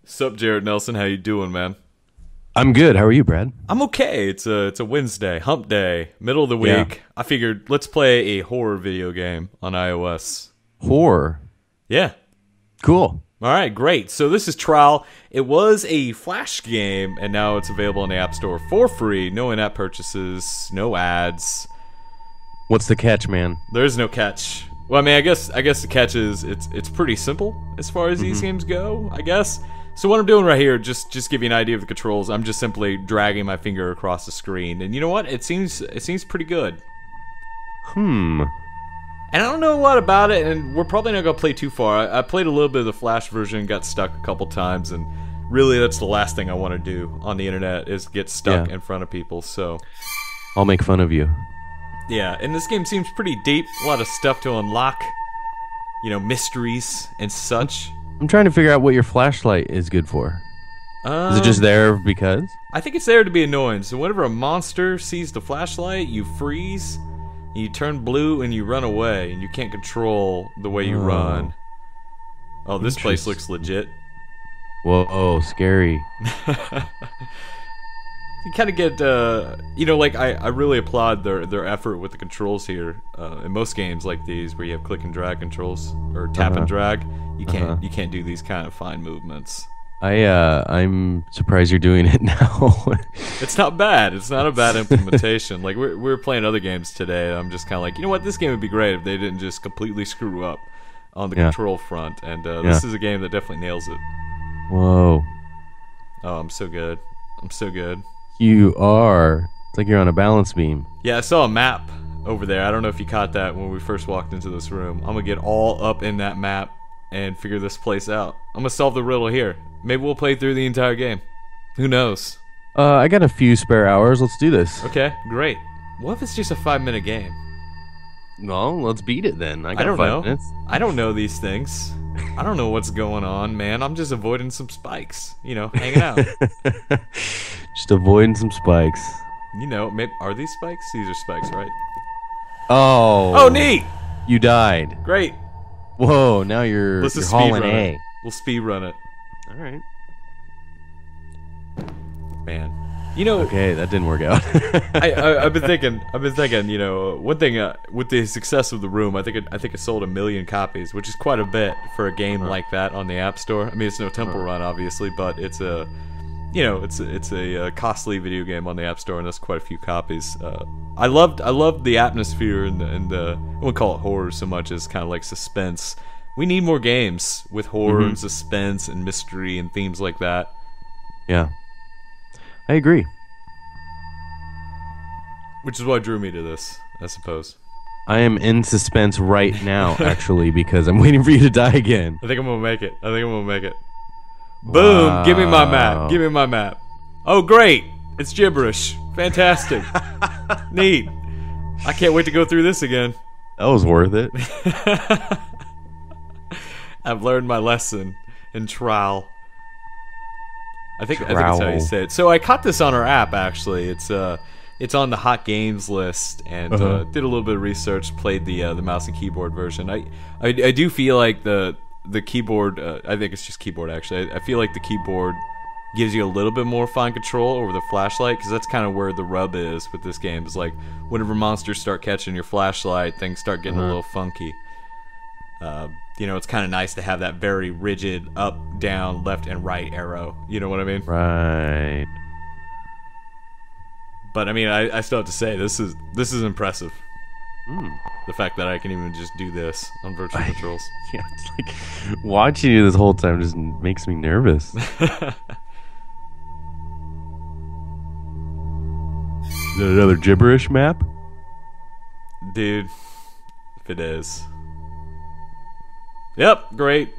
Sup, Jared Nelson? How you doing, man? I'm good. How are you, Brad? I'm okay. It's a Wednesday, hump day, middle of the Yeah. week. I figured let's play a horror video game on iOS. Horror. Yeah. Cool. All right, great. So this is Traal. It was a Flash game, and now it's available in the App Store for free. No in-app purchases, no ads. What's the catch, man? There is no catch. Well, I mean, I guess the catch is it's pretty simple as far as these games go, I guess. So what I'm doing right here, just give you an idea of the controls. I'm just simply dragging my finger across the screen, and you know what? It seems pretty good. And I don't know a lot about it, and we're probably not gonna play too far. I played a little bit of the Flash version, got stuck a couple times, and really that's the last thing I want to do on the internet is get stuck in front of people. So I'll make fun of you. yeah, and this game seems pretty deep. A lot of stuff to unlock. You know, mysteries and such. I'm trying to figure out what your flashlight is good for. Is it just there because? I think it's there to be annoying. So whenever a monster sees the flashlight, you freeze, and you turn blue, and you run away, and you can't control the way you run. Oh, this place looks legit. Whoa, scary. You kind of get, you know, like I really applaud their effort with the controls here. In most games like these, where you have click and drag controls or tap and drag, you can't do these kind of fine movements. I'm surprised you're doing it now. It's not bad. It's not a bad implementation. Like we were playing other games today. And I'm just kind of like, you know what? This game would be great if they didn't just completely screw up on the control front. And this is a game that definitely nails it. Whoa. Oh, I'm so good. I'm so good. You are. It's like you're on a balance beam. Yeah, I saw a map over there. I don't know if you caught that when we first walked into this room. I'm gonna get all up in that map and figure this place out. I'm gonna solve the riddle here. Maybe we'll play through the entire game. Who knows? I got a few spare hours. Let's do this. Okay, great. What if it's just a 5-minute game? Well, let's beat it then. I got don't 5 know. minutes. I don't know these things. I don't know what's going on, man. I'm just avoiding some spikes. You know, hanging out. Just avoiding some spikes. You know, maybe, are these spikes? These are spikes, right? Oh. Oh, neat! You died. Great. Whoa, now you're Let's hauling speed run A. it. We'll speed run it. All right. Man. You know, Okay, that didn't work out. I've been thinking, you know, one thing with the success of The Room, I think it sold 1 million copies, which is quite a bit for a game like that on the App Store. I mean, it's no Temple Run, obviously, but it's a, you know, it's a costly video game on the App Store, and that's quite a few copies. I loved the atmosphere and I wouldn't call it horror so much as kind of like suspense. We need more games with horror and suspense and mystery and themes like that. Yeah. I agree. Which is what drew me to this, I suppose. I am in suspense right now, actually, because I'm waiting for you to die again. I think I'm gonna make it. Boom! Give me my map. Give me my map. Oh, great! It's gibberish. Fantastic. Neat. I can't wait to go through this again. That was worth it. I've learned my lesson in Traal. I think that's how you say it. So I caught this on our app, actually. It's on the hot games list, and did a little bit of research. Played the mouse and keyboard version. I do feel like the keyboard. I think it's just keyboard, actually. I feel like the keyboard gives you a little bit more fine control over the flashlight, because that's kind of where the rub is with this game. Is like whenever monsters start catching your flashlight, things start getting a little funky. You know, it's kind of nice to have that very rigid up, down, left, and right arrow. You know what I mean? Right. But I mean, I still have to say this is impressive. The fact that I can even just do this on virtual controls. Yeah, it's like watching you this whole time just makes me nervous. Is that another gibberish map? Dude, if it is. Yep, great.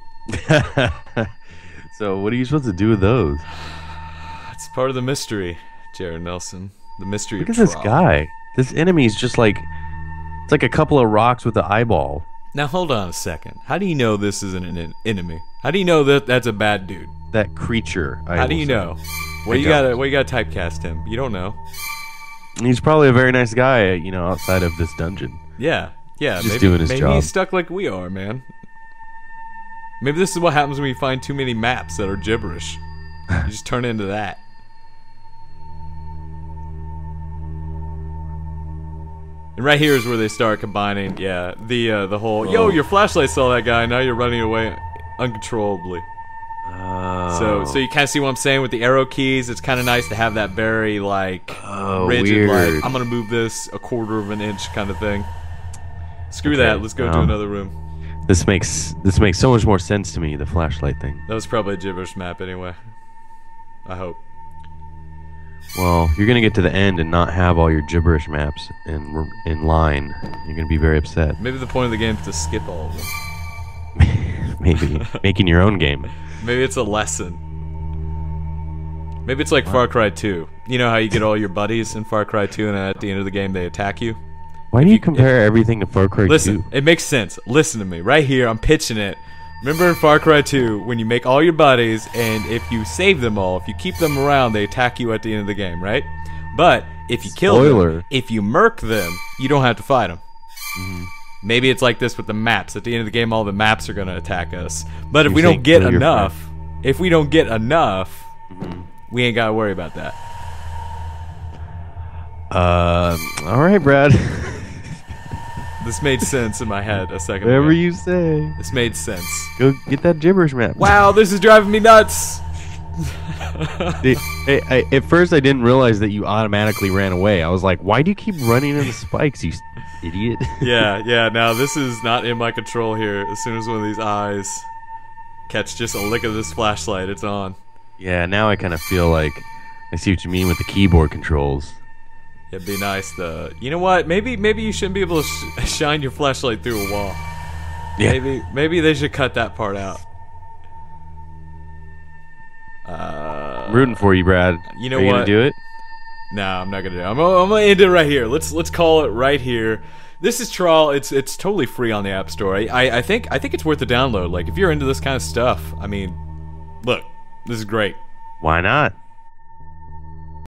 So what are you supposed to do with those? It's part of the mystery, Jared Nelson. The mystery Look of at this Traal. guy. This enemy's just like, it's like a couple of rocks with an eyeball. Now hold on a second. How do you know this isn't an enemy? How do you know that that's a bad dude? That creature. How do you know? Well, you gotta typecast him. You don't know. He's probably a very nice guy, you know, outside of this dungeon. Yeah, Just doing his maybe job. he's stuck like we are, man. Maybe this is what happens when you find too many maps that are gibberish. You just turn into that. And right here is where they start combining, yeah, the whole, yo, your flashlight saw that guy, now you're running away uncontrollably. So you kind of see what I'm saying with the arrow keys. It's kind of nice to have that very, like, rigid, weird. like, I'm gonna move this a quarter of an inch kind of thing. Screw that, let's go to another room. This makes so much more sense to me, the flashlight thing. That was probably a gibberish map anyway. I hope. Well, you're gonna get to the end and not have all your gibberish maps in line. You're gonna be very upset. Maybe the point of the game is to skip all of them. Maybe making your own game. Maybe it's a lesson. Maybe it's like Far Cry 2. You know how you get all your buddies in Far Cry 2 and at the end of the game they attack you? Why do you compare everything to Far Cry 2? Listen, it makes sense. Listen to me. Right here, I'm pitching it. Remember in Far Cry 2, when you make all your buddies, and if you save them all, if you keep them around, they attack you at the end of the game, right? But if you kill them, if you murk them, you don't have to fight them. Maybe it's like this with the maps. At the end of the game, all the maps are going to attack us. But if we don't get enough, we ain't got to worry about that. All right, Brad. This made sense in my head a second Whatever ago. you say. This made sense. Go get that gibberish map. Wow, this is driving me nuts. At first, I didn't realize that you automatically ran away. I was like, why do you keep running into spikes, you idiot? Yeah, now this is not in my control here. As soon as one of these eyes catch just a lick of this flashlight, it's on. Yeah, now I kind of feel like I see what you mean with the keyboard controls. It'd be nice to, you know what? Maybe you shouldn't be able to shine your flashlight through a wall. Yeah. Maybe they should cut that part out. I'm rooting for you, Brad. You know what? Are you gonna do it? No, I'm not gonna do it. I'm gonna end it right here. Let's call it right here. This is Traal. It's totally free on the App Store. I think it's worth a download. Like if you're into this kind of stuff, I mean, look, this is great. Why not?